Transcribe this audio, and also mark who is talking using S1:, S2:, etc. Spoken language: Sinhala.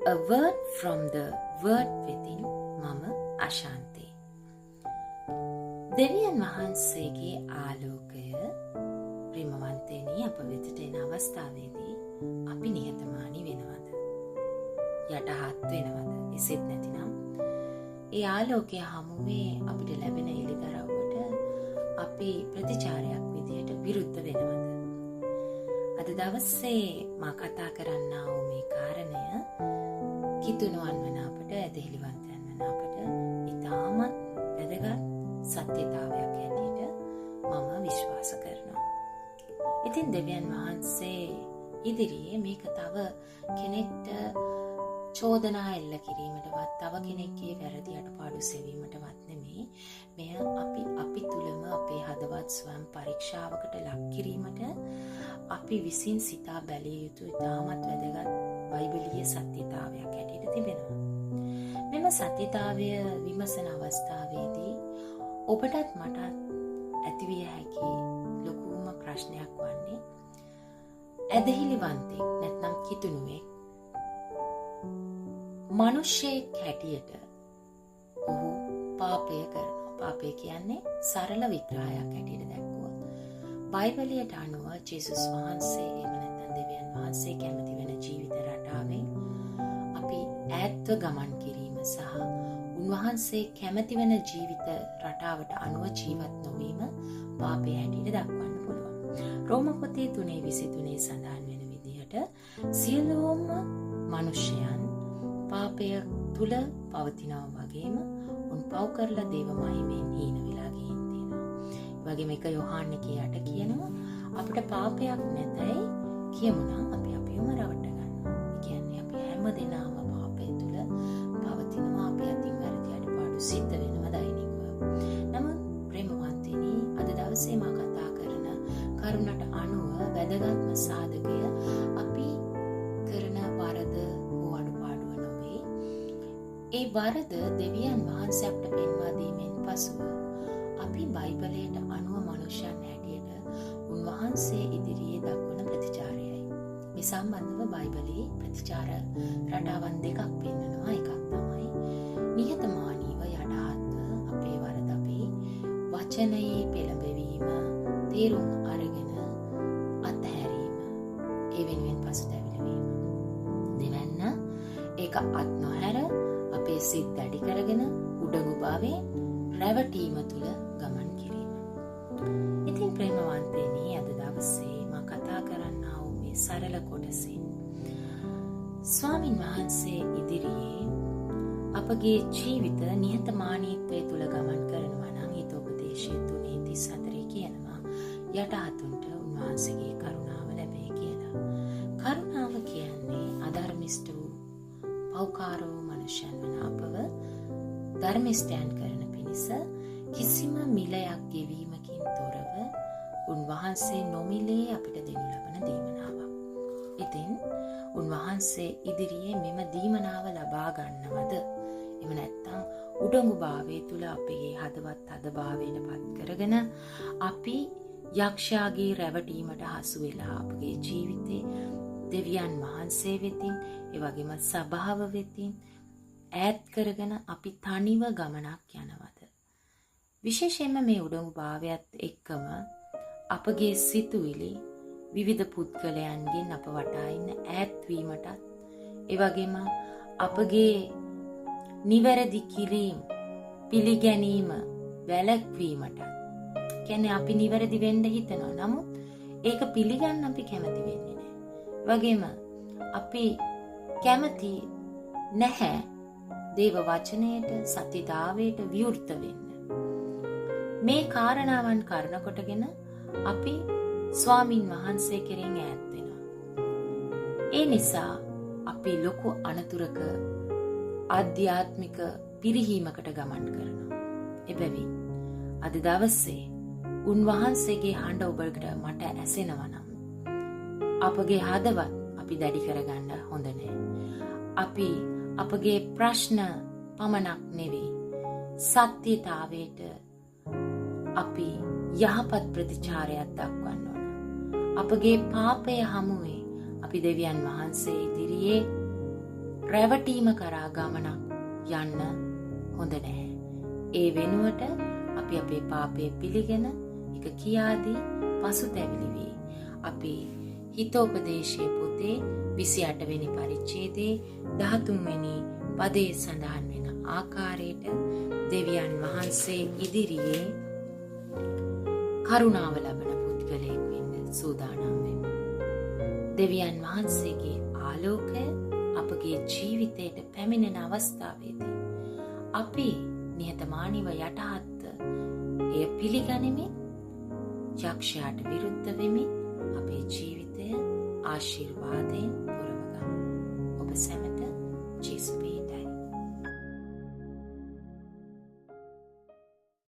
S1: A word from the word within මම අශාන්තේ. දෙවියන් වහන්සේගේ ආලෝකය ප්‍රේමවන්තයනි අප වෙතට එන අවස්ථාවේදී අපි නිහතමානී වෙනවද? යටහත් වෙනවද? එසේත් නැතිනම් ඒ ආලෝකය හමුවේ අපිට ලැබෙන එළිදරව්වට අපි ප්‍රතිචාරයක් විදියට විරුද්ධ වෙනවද? අද දවසේ මා කතා කරන්නා වූ මේ කාරණය කිතුණුවන් වන අපට, ඇදහිලිවන්තයන් වන අපට ඉතාමත් වැදගත් සත්‍යතාවයක් හැටියට මම විශ්වාස කරනවා. ඉතින් දෙවියන් වහන්සේ ඉදිරියේ මේක තව කෙනෙක්ට චෝදනා එල්ල කිරීමටවත්, තව කෙනෙක්ගේ වැරදි අඩුපාඩු සෙවීමටවත් නෙමෙයි. මෙය අපි තුළම අපේ හදවත් ස්වයං පරීක්ෂාවකට ලක් කිරීමට අපි විසින් සිතා බැලිය යුතු ඉතාමත් වැදගත් බයිබලීය සත්‍යතාවයක් හැටියට තිබෙනවා. මෙම සත්‍යතාවය විමසන අවස්ථාවේදී ඔබටත් මටත් ඇතිවිය හැකි ලොකුම ප්‍රශ්නයක් වන්නේ, ඇදහිලිවන්තෙක් නැත්නම් කිතුණුවෙක් මිනිසෙක් හැටියට ඔහු පාපය කරනවා. පාපය කියන්නේ සරල විග්‍රහයක් හැටියට දැක්වුවොත් බයිබලයට අනුව ජේසුස් වහන්සේ එහෙම නැත්නම් දෙවියන් වහන්සේ කැමති වෙන ජීවිත රටාවෙන් අපි ඈත්ව ගමන් කිරීම සහ උන්වහන්සේ කැමති වෙන ජීවිත රටාවට අනුව ජීවත් නොවීම පාපය හැටියට දක්වන්න පුළුවන්. රෝම පොතේ 3:23 සඳහන් වෙන විදිහට සියලුම මිනිසයන් පාපය තුල පවතිනවා වගේම උන් පව් කරලා දේව මහිමෙන් හීන වෙලා ගිහින් තියෙනවා. ඒ වගේම එක යෝහාන් 1:8 කියනවා අපිට පාපයක් නැතයි කියමු නම් අපි අපිවම රවට්ට ගන්නවා. ඒ කියන්නේ අපි හැම දිනම පාපය තුල පවතිනවා. අපි අතින් වැරදි අඩුපාඩු සිද්ධ වෙනවා දෛනිකව. නමුත් ප්‍රේමවන්තිනි, අද දවසේ මා කතා කරන කරුණට අනුව වැදගත්ම සාධකය අපි කරන වරද ඒ වරද දෙවියන් වහන්සේ අපට පෙන්වා දීමෙන් පසුව අපි බයිබලයට අනුව මනුෂ්‍යයන් හැටියට උන්වහන්සේ ඉදිරියේ දක්වන ප්‍රතිචාරයයි. මේ සම්බන්ධව බයිබලයේ ප්‍රතිචාර රටාවන් දෙකක් පෙන්වනවා. එකක් තමයි නිහතමානීව යටහත්ව අපේ වරද අපි වචනයේ පෙළඹවීම, තේරුම් අරගෙන අත්හැරීම, ඒ වෙනුවෙන් පසුතැවිලි වීම. දෙවැන්න ඒක අත් නොහැර අපේ සිත් දැඩි කරගෙන උඩඟුභාවයෙන් රැවටීම තුළ ගමන් කිරීම. ඉතින් ප්‍රේමවන්තයනි, අද දවසේ මා කතා කරන්නා වූ මේ සරල කොටසින් ස්වාමින් වහන්සේ ඉදිරියේ අපගේ ජීවිත නිහතමානීත්වය තුළ ගමන් කරනවා නම් හිතෝපදේශය 3:34 කියනවා යටහතුන්ට උන්වහන්සේගේ කරුණාව ලැබේ කියලා. කරුණාව කියන්නේ අධර්මිෂ්ඨ වූ පෞකාරෝ මනුෂ්‍යයන් වන අපව ධර්මිෂ්ඨයන් කරන පිණිස කිසිම මිලයක් ගෙවීමකින් තොරව උන්වහන්සේ නොමිලේ අපිට දෙනු ලබන දීමනාවක්. ඉතින් උන්වහන්සේ ඉදිරියේ මෙම දීමනාව ලබා ගන්නවද? එහෙම නැත්නම් උඩඟුභාවය තුල අපේ හදවත් හදභාවයට පත් කරගෙන අපි යක්ෂයාගේ රැවටීමට හසු වෙලා අපගේ ජීවිතේ දෙවියන් වහන්සේ වෙතින්, ඒ වගේම සභාව වෙතින් ඈත් කරගෙන අපි තනිව ගමනක් යනවද? විශේෂයෙන්ම මේ උඩඟුභාවයත් එක්කම අපගේ සිතුවිලි විවිධ පුද්ගලයන්ගෙන් අප වටා ඉන්න ඈත් වීමටත්, ඒ වගේම අපගේ නිවැරදි කිරීම පිළිගැනීම වැළැක්වීමටත්, කියන්නේ අපි නිවැරදි වෙන්න හිතනවා, නමුත් ඒක පිළිගන්න අපි කැමති වෙන්නේ නැහැ. වගේම අපි කැමති නැහැ දේව වචනයට, සත්‍යතාවයට විවෘත වෙන්න. මේ කාරණාවන් කරන කොටගෙන අපි ස්වාමින් වහන්සේ කෙරෙන් ඈත් වෙනවා. ඒ නිසා අපි ලොකු අනතුරක ආධ්‍යාත්මික පිරිහීමකට ගමන් කරනවා. එබැවින් අද දවසේ උන්වහන්සේගේ හඬ ඔබට මට ඇසෙනවා නම් අපගේ හදවත් අපි දැඩි කරගන්න හොඳ නැහැ. අපි අපගේ ප්‍රශ්න පමණක් නෙවෙයි, සත්‍යතාවයට අපි යහපත් ප්‍රතිචාරයක් දක්වන්න ඕන. අපගේ පාපය හමුවේ අපි දෙවියන් වහන්සේ ඉදිරියේ රැවටීම කරා ගමනක් යන්න හොඳ නැහැ. ඒ වෙනුවට අපි අපේ පාපය පිළිගෙන එක කියාදී පසුතැවිලි වී අපි හිතෝපදේශයේ පොතේ 28 වෙනි පරිච්ඡේදයේ 13 වෙනි පදයේ සඳහන් වෙන ආකාරයට දෙවියන් වහන්සේ ඉදිරියේ කරුණාව ලබන පුද්ගලයෙක් වෙන්න සූදානම් වෙමු. දෙවියන් වහන්සේගේ ආලෝකය අපගේ ජීවිතයට පැමිණෙන අවස්ථාවේදී අපි නිහතමානීව යටහත් එය පිළිගනිමින් යක්ෂයාට විරුද්ධ වෙමින් අපේ ජීවිතය ආශිර්වාදයෙන් පුරවගමු. ඔබ සැමට ජේසුස්